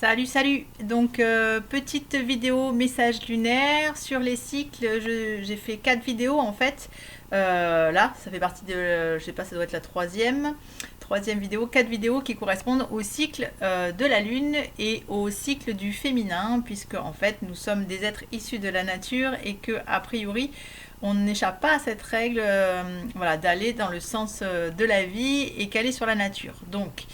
Salut, salut! Donc, petite vidéo message lunaire sur les cycles. J'ai fait 4 vidéos en fait. Là, ça fait partie de, je sais pas, ça doit être la troisième vidéo. 4 vidéos qui correspondent au cycle de la Lune et au cycle du féminin, puisque en fait, nous sommes des êtres issus de la nature et que, a priori, on n'échappe pas à cette règle voilà, d'aller dans le sens de la vie et qu'aller sur la nature. Donc,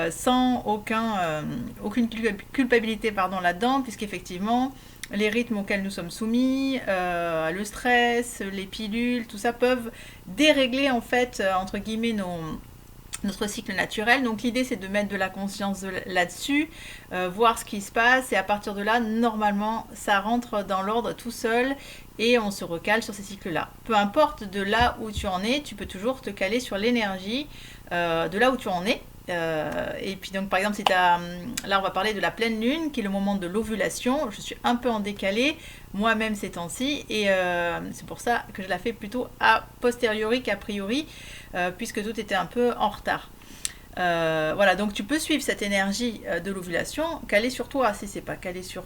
sans aucune culpabilité là-dedans, puisqu'effectivement, les rythmes auxquels nous sommes soumis, le stress, les pilules, tout ça peuvent dérégler en fait, entre guillemets, notre cycle naturel. Donc l'idée c'est de mettre de la conscience là-dessus, voir ce qui se passe et à partir de là, normalement, ça rentre dans l'ordre tout seul et on se recale sur ces cycles-là. Peu importe de là où tu en es, tu peux toujours te caler sur l'énergie de là où tu en es. Et puis donc par exemple si là on va parler de la pleine lune qui est le moment de l'ovulation. Je suis un peu en décalé moi-même ces temps-ci et c'est pour ça que je la fais plutôt a posteriori qu'a priori puisque tout était un peu en retard. Voilà, donc tu peux suivre cette énergie de l'ovulation, caler sur toi si c'est pas calé sur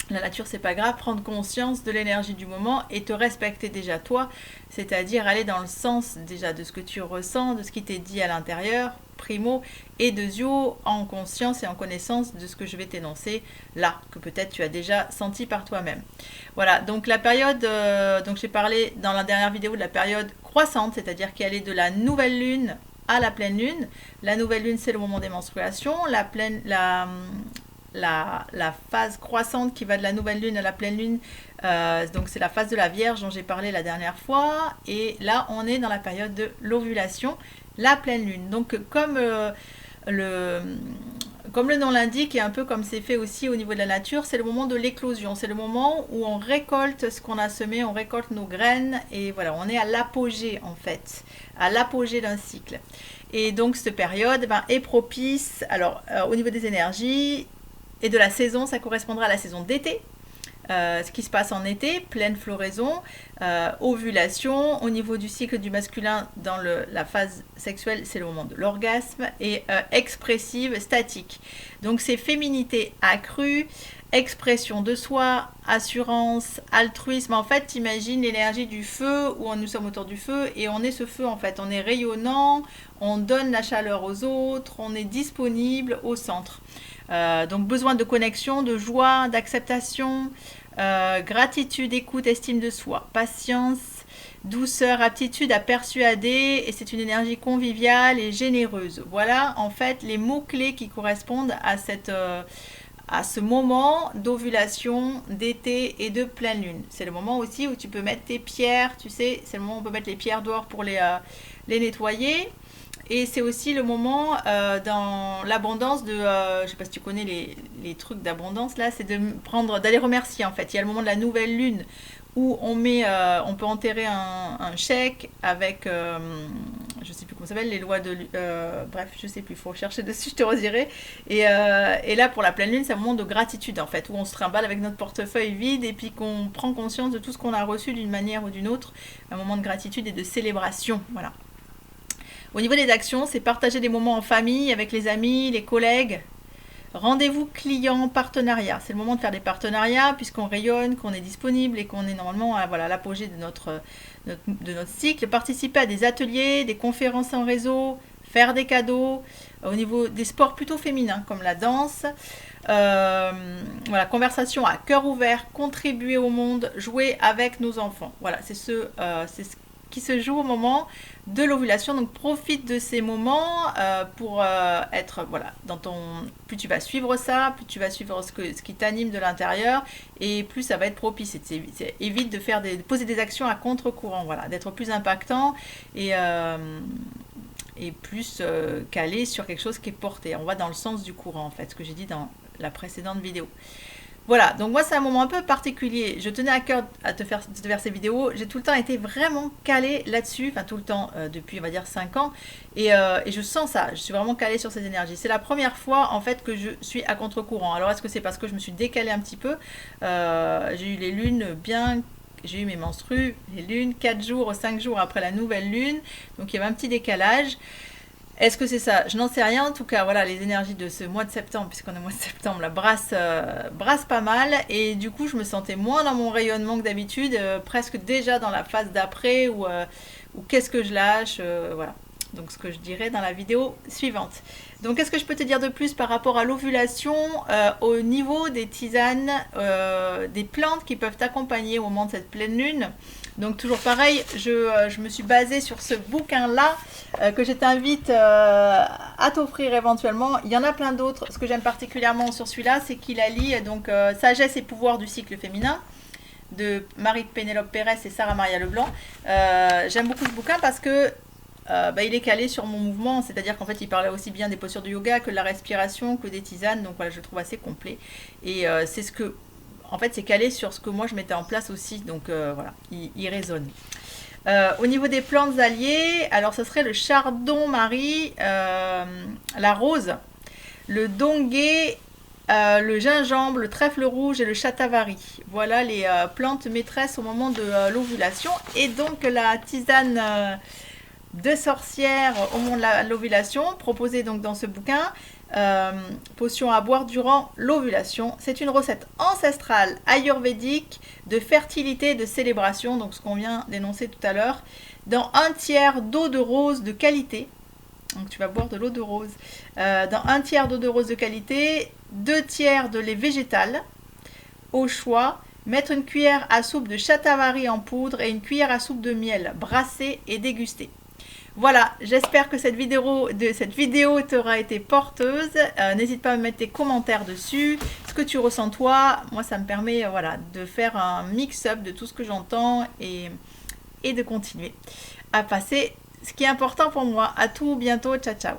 la nature, c'est pas grave, prendre conscience de l'énergie du moment et te respecter déjà toi, c'est-à-dire aller dans le sens déjà de ce que tu ressens, de ce qui t'est dit à l'intérieur, primo, et deuxio, en conscience et en connaissance de ce que je vais t'énoncer là, que peut-être tu as déjà senti par toi-même. Voilà, donc la période, donc j'ai parlé dans la dernière vidéo de la période croissante, c'est-à-dire qui allait de la nouvelle lune à la pleine lune. La nouvelle lune, c'est le moment des menstruations, la phase croissante qui va de la nouvelle lune à la pleine lune, donc c'est la phase de la Vierge dont j'ai parlé la dernière fois, et là on est dans la période de l'ovulation, la pleine lune. Donc comme le nom l'indique et un peu comme c'est fait aussi au niveau de la nature, c'est le moment de l'éclosion, c'est le moment où on récolte ce qu'on a semé, on récolte nos graines et voilà, on est à l'apogée en fait, à l'apogée d'un cycle. Et donc cette période est propice, alors au niveau des énergies, et de la saison, ça correspondra à la saison d'été, ce qui se passe en été, pleine floraison, ovulation. Au niveau du cycle du masculin, dans la phase sexuelle, c'est le moment de l'orgasme, et expressive, statique. Donc c'est féminité accrue, expression de soi, assurance, altruisme. En fait, t'imagines l'énergie du feu, où nous sommes autour du feu, et on est ce feu en fait. On est rayonnant, on donne la chaleur aux autres, on est disponible au centre. Donc besoin de connexion, de joie, d'acceptation, gratitude, écoute, estime de soi, patience, douceur, aptitude à persuader, et c'est une énergie conviviale et généreuse. Voilà en fait les mots-clés qui correspondent à ce moment d'ovulation, d'été et de pleine lune. C'est le moment aussi où tu peux mettre tes pierres, tu sais, c'est le moment où on peut mettre les pierres dehors pour les nettoyer. Et c'est aussi le moment dans l'abondance de, je ne sais pas si tu connais les trucs d'abondance là, c'est d'aller remercier en fait. Il y a le moment de la nouvelle lune où on peut enterrer un chèque avec, je ne sais plus comment ça s'appelle, les lois de, bref, je ne sais plus, il faut chercher dessus, je te redirai. Et là pour la pleine lune, c'est un moment de gratitude en fait, où on se trimballe avec notre portefeuille vide et puis qu'on prend conscience de tout ce qu'on a reçu d'une manière ou d'une autre, un moment de gratitude et de célébration, voilà. Au niveau des actions, c'est partager des moments en famille, avec les amis, les collègues. Rendez-vous client, partenariat. C'est le moment de faire des partenariats puisqu'on rayonne, qu'on est disponible et qu'on est normalement à l'apogée de notre cycle. Participer à des ateliers, des conférences en réseau, faire des cadeaux. Au niveau des sports plutôt féminins comme la danse. Voilà, conversation à cœur ouvert, contribuer au monde, jouer avec nos enfants. Voilà, c'est ce qui se joue au moment de l'ovulation. Donc profite de ces moments pour être voilà plus tu vas suivre ça, plus tu vas suivre ce qui t'anime de l'intérieur et plus ça va être propice. Évite de poser des actions à contre-courant, voilà, d'être plus impactant et plus calé sur quelque chose qui est porté. On va dans le sens du courant en fait, ce que j'ai dit dans la précédente vidéo. Voilà, donc moi c'est un moment un peu particulier. Je tenais à cœur de te faire ces vidéos. J'ai tout le temps été vraiment calée là-dessus, enfin tout le temps, depuis on va dire 5 ans. Et je sens ça, je suis vraiment calée sur ces énergies. C'est la première fois en fait que je suis à contre-courant. Alors est-ce que c'est parce que je me suis décalée un petit peu j'ai eu les lunes bien... J'ai eu mes menstrues, les lunes, 4 jours, 5 jours après la nouvelle lune. Donc il y avait un petit décalage. Est-ce que c'est ça? Je n'en sais rien. En tout cas, voilà, les énergies de ce mois de septembre, puisqu'on est au mois de septembre, la brasse pas mal. Et du coup, je me sentais moins dans mon rayonnement que d'habitude, presque déjà dans la phase d'après, ou qu'est-ce que je lâche, voilà. Donc, ce que je dirai dans la vidéo suivante. Donc, qu'est-ce que je peux te dire de plus par rapport à l'ovulation au niveau des tisanes, des plantes qui peuvent t'accompagner au moment de cette pleine lune? Donc toujours pareil, je me suis basée sur ce bouquin-là que je t'invite à t'offrir éventuellement. Il y en a plein d'autres. Ce que j'aime particulièrement sur celui-là, c'est qu'il allie donc Sagesse et pouvoir du cycle féminin de Marie-Pénélope Pérez et Sarah Maria Leblanc. J'aime beaucoup ce bouquin parce que il est calé sur mon mouvement, c'est-à-dire qu'en fait il parlait aussi bien des postures du yoga que de la respiration, que des tisanes, donc voilà, je le trouve assez complet. Et c'est ce que en fait, c'est calé sur ce que moi je mettais en place aussi, donc voilà, il résonne. Au niveau des plantes alliées, alors ce serait le chardon-marie, la rose, le donguet, le gingembre, le trèfle rouge et le shatavari. Voilà les plantes maîtresses au moment de l'ovulation. Et donc la tisane de sorcière au moment de l'ovulation, proposée donc dans ce bouquin, potion à boire durant l'ovulation. C'est une recette ancestrale ayurvédique de fertilité et de célébration, donc ce qu'on vient d'énoncer tout à l'heure, dans 1/3 d'eau de rose de qualité. Donc tu vas boire de l'eau de rose. Dans 1/3 d'eau de rose de qualité, 2/3 de lait végétal, au choix. Mettre une cuillère à soupe de shatavari en poudre et une cuillère à soupe de miel, brasser et déguster. Voilà, j'espère que cette vidéo t'aura été porteuse. N'hésite pas à me mettre tes commentaires dessus, ce que tu ressens toi. Moi, ça me permet voilà, de faire un mix-up de tout ce que j'entends et de continuer à passer ce qui est important pour moi. À tout bientôt, ciao ciao.